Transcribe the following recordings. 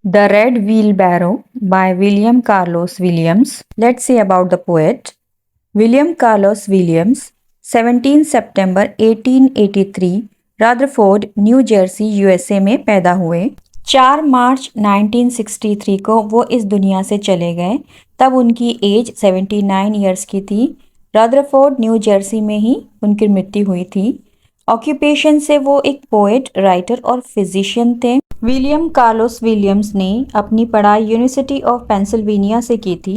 The Red Wheelbarrow by William Carlos Williams. Let's see about the poet. William Carlos Williams, 17 September 1883, Rutherford, new Jersey, USA में पैदा हुए। 4 मार्च 1963 को वो इस दुनिया से चले गए। तब उनकी एज 79 ईयर्स की थी। रदरफोर्ड, न्यू जर्सी में ही उनकी मृत्यु हुई थी। ऑक्यूपेशन से वो एक पोएट, राइटर और फिजिशियन थे। विलियम कार्लोस विलियम्स ने अपनी पढ़ाई यूनिवर्सिटी ऑफ पेंसिल्वेनिया से की थी।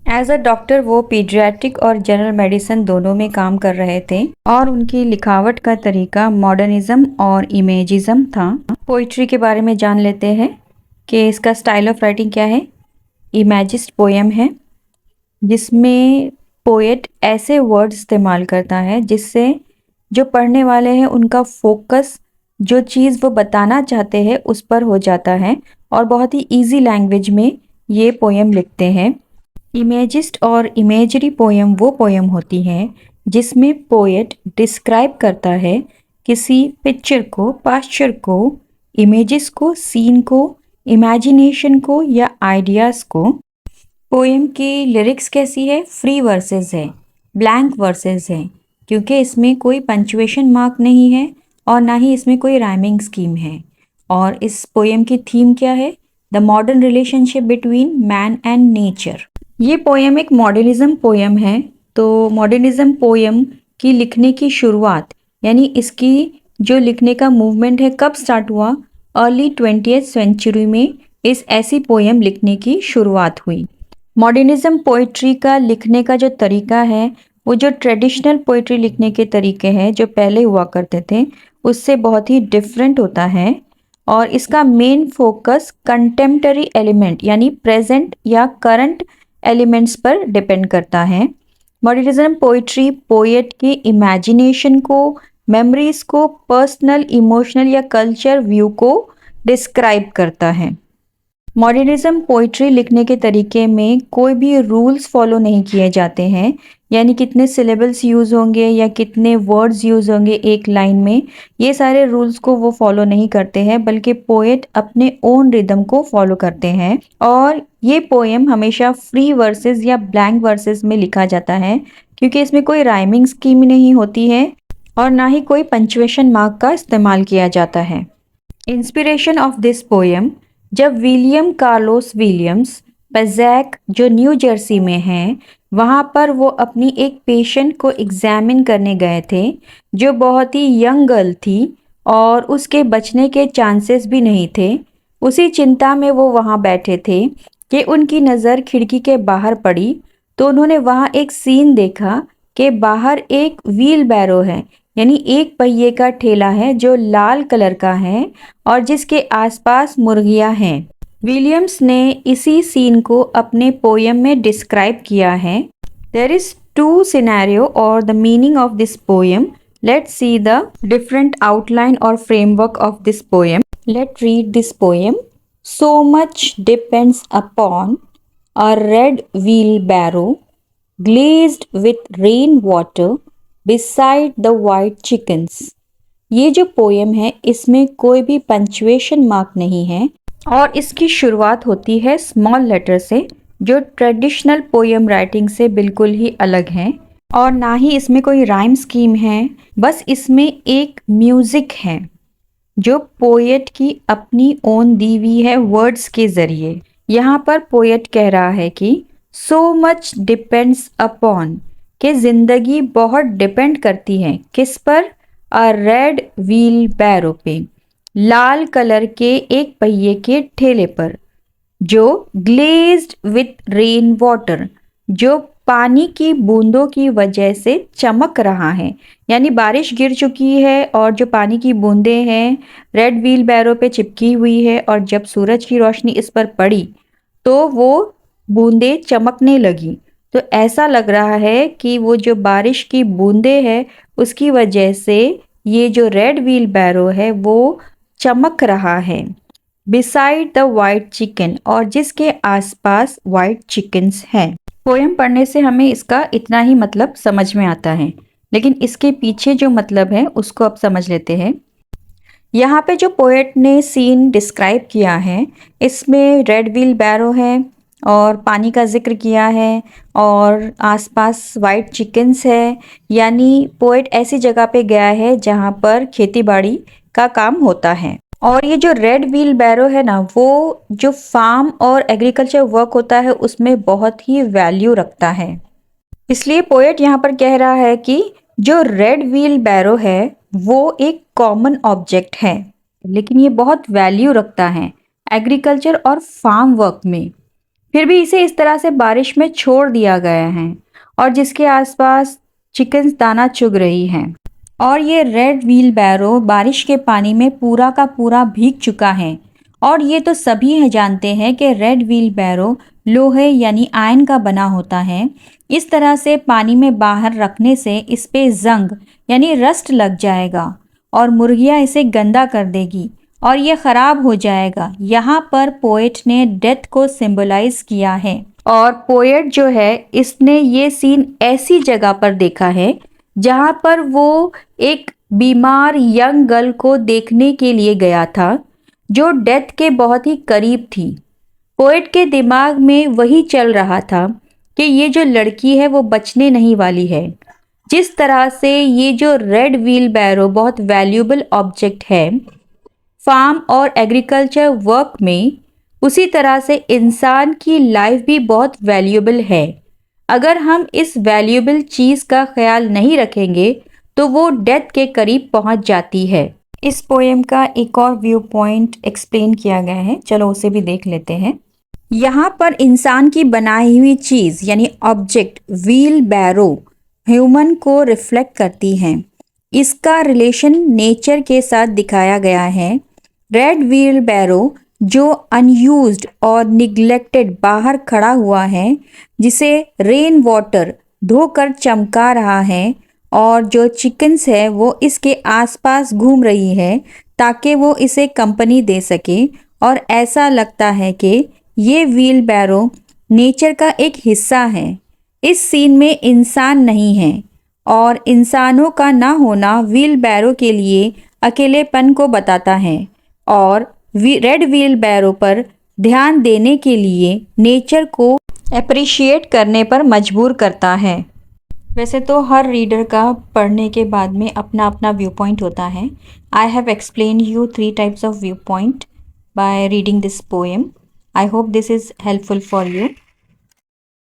एज अ डॉक्टर वो पीडियाट्रिक और जनरल मेडिसिन दोनों में काम कर रहे थे और उनकी लिखावट का तरीका मॉडर्निज्म और इमेजिज्म था। पोइट्री के बारे में जान लेते हैं कि इसका स्टाइल ऑफ राइटिंग क्या है। इमेजिस्ट पोएम है जिसमें पोएट ऐसे वर्ड्स इस्तेमाल करता है जिससे जो पढ़ने वाले हैं उनका फोकस जो चीज़ वो बताना चाहते हैं उस पर हो जाता है और बहुत ही इजी लैंग्वेज में ये पोएम लिखते हैं। इमेजिस्ट और इमेजरी पोएम वो पोएम होती है जिसमें पोएट डिस्क्राइब करता है किसी पिक्चर को, पास्चर को, इमेजेस को, सीन को, इमेजिनेशन को या आइडियाज़ को। पोएम की लिरिक्स कैसी है? फ्री वर्सेस है, ब्लैंक वर्सेस है, क्योंकि इसमें कोई पंचुएशन मार्क नहीं है और ना ही इसमें कोई राइमिंग स्कीम है। और इस पोएम की थीम क्या है? The modern relationship between man and nature. ये पोएम एक मॉडर्निज्म पोएम है। तो मॉडर्निज्म पोएम की लिखने की शुरुआत यानी इसकी जो लिखने का मूवमेंट है कब स्टार्ट हुआ? अर्ली 20th सेंचुरी में इस ऐसी पोएम लिखने की शुरुआत हुई। मॉडर्निज्म पोइट्री का लिखने का जो तरीका है वो जो ट्रेडिशनल पोइट्री लिखने के तरीके हैं जो पहले हुआ करते थे उससे बहुत ही डिफरेंट होता है और इसका मेन फोकस कंटेम्प्रेरी एलिमेंट यानी प्रेजेंट या करंट एलिमेंट्स पर डिपेंड करता है। मॉडर्निज्म पोइट्री पोएट की इमेजिनेशन को, मेमोरीज को, पर्सनल, इमोशनल या कल्चर व्यू को डिस्क्राइब करता है। मॉडर्निज्म पोइट्री लिखने के तरीके में कोई भी रूल्स फॉलो नहीं किए जाते हैं, यानी कितने सिलेबल्स यूज़ होंगे या कितने वर्ड्स यूज़ होंगे एक लाइन में, ये सारे रूल्स को वो फॉलो नहीं करते हैं, बल्कि पोएट अपने ओन रिदम को फॉलो करते हैं। और ये पोएम हमेशा फ्री वर्सेस या ब्लैंक वर्सेस में लिखा जाता है क्योंकि इसमें कोई राइमिंग स्कीम नहीं होती है और ना ही कोई पंचुएशन मार्क का इस्तेमाल किया जाता है। इंस्पिरेशन ऑफ दिस पोएम, जब विलियम कार्लोस विलियम्स पैज़ैक जो न्यू जर्सी में हैं वहाँ पर वो अपनी एक पेशेंट को एग्जामिन करने गए थे जो बहुत ही यंग गर्ल थी और उसके बचने के चांसेस भी नहीं थे। उसी चिंता में वो वहाँ बैठे थे कि उनकी नज़र खिड़की के बाहर पड़ी तो उन्होंने वहाँ एक सीन देखा कि बाहर एक व्हील बैरो है यानी एक पहिए का ठेला है जो लाल कलर का है और जिसके आसपास मुर्गियां हैं। विलियम्स ने इसी सीन को अपने पोएम में डिस्क्राइब किया है। देयर इज टू सिनेरियो और the meaning of this poem. Let's see the different outline और framework of this poem. Let read this poem. So much depends upon a red wheelbarrow glazed with rain water beside the white chickens। ये जो poem है इसमें कोई भी punctuation mark नहीं है और इसकी शुरुआत होती है स्मॉल लेटर से जो ट्रेडिशनल पोएम राइटिंग से बिल्कुल ही अलग है और ना ही इसमें कोई राइम स्कीम है। बस इसमें एक म्यूजिक है जो पोएट की अपनी ओन दी हुई है वर्ड्स के ज़रिए। यहाँ पर पोएट कह रहा है कि सो मच डिपेंड्स अपॉन कि ज़िंदगी बहुत डिपेंड करती है किस पर? अ रेड व्हील बैरो पे, लाल कलर के एक पहिए के ठेले पर जो ग्लेज्ड विथ रेन वाटर जो पानी की बूंदों की वजह से चमक रहा है, यानी बारिश गिर चुकी है और जो पानी की बूंदें हैं रेड व्हील बैरो पे चिपकी हुई है और जब सूरज की रोशनी इस पर पड़ी तो वो बूंदें चमकने लगी। तो ऐसा लग रहा है कि वो जो बारिश की बूंदें हैं उसकी वजह से ये जो रेड व्हील बैरो है वो चमक रहा है। बिसाइड द वाइट चिकन और जिसके आसपास वाइट चिकन्स हैं। पोएम पढ़ने से हमें इसका इतना ही मतलब समझ में आता है, लेकिन इसके पीछे जो मतलब है उसको अब समझ लेते हैं। यहाँ पे जो पोएट ने सीन डिस्क्राइब किया है, इसमें रेड व्हील बैरो है और पानी का जिक्र किया है और आसपास वाइट चिकन्स है। यानी पोएट ऐसी जगह पे गया है जहाँ पर खेती बाड़ी का काम होता है। और ये जो रेड व्हील बैरो है ना, वो जो फार्म और एग्रीकल्चर वर्क होता है उसमें बहुत ही वैल्यू रखता है। इसलिए पोएट यहाँ पर कह रहा है कि जो रेड व्हील बैरो है वो एक कॉमन ऑब्जेक्ट है, लेकिन ये बहुत वैल्यू रखता है एग्रीकल्चर और फार्म वर्क में। फिर भी इसे इस तरह से बारिश में छोड़ दिया गया है और जिसके आसपास चिकन्स दाना चुग रही हैं। और ये रेड व्हील बैरो बारिश के पानी में पूरा का पूरा भीग चुका है। और ये तो सभी जानते हैं कि रेड व्हील बैरो लोहे यानी आयरन का बना होता है। इस तरह से पानी में बाहर रखने से इस पे जंग यानी रस्ट लग जाएगा और मुर्गियां इसे गंदा कर देगी और ये खराब हो जाएगा। यहाँ पर पोएट ने डेथ को सिंबलाइज किया है और पोएट जो है इसने ये सीन ऐसी जगह पर देखा है जहाँ पर वो एक बीमार यंग गर्ल को देखने के लिए गया था जो डेथ के बहुत ही करीब थी। पोएट के दिमाग में वही चल रहा था कि ये जो लड़की है वो बचने नहीं वाली है। जिस तरह से ये जो रेड व्हील बैरो बहुत वैल्यूएबल ऑब्जेक्ट है फार्म और एग्रीकल्चर वर्क में, उसी तरह से इंसान की लाइफ भी बहुत वैल्यूएबल है। अगर हम इस वैल्यूएबल चीज़ का ख्याल नहीं रखेंगे तो वो डेथ के करीब पहुंच जाती है। इस पोएम का एक और व्यू पॉइंट एक्सप्लेन किया गया है, चलो उसे भी देख लेते हैं। यहाँ पर इंसान की बनाई हुई चीज़ यानी ऑब्जेक्ट व्हील बैरो ह्यूमन को रिफ्लेक्ट करती है। इसका रिलेशन नेचर के साथ दिखाया गया है। रेड व्हील बैरो जो अनयूज्ड और निग्लेक्टेड बाहर खड़ा हुआ है, जिसे रेन वाटर धोकर चमका रहा है और जो चिकन्स है वो इसके आसपास घूम रही है ताकि वो इसे कंपनी दे सके। और ऐसा लगता है कि ये व्हील बैरो नेचर का एक हिस्सा है। इस सीन में इंसान नहीं है और इंसानों का ना होना व्हील बैरो के लिए अकेलेपन को बताता है और रेड व्हील बैरो पर ध्यान देने के लिए नेचर को अप्रिशिएट करने पर मजबूर करता है। वैसे तो हर रीडर का पढ़ने के बाद में अपना अपना व्यू पॉइंट होता है। I have explain you 3 types of view point by reading this poem. I hope this is helpful for you.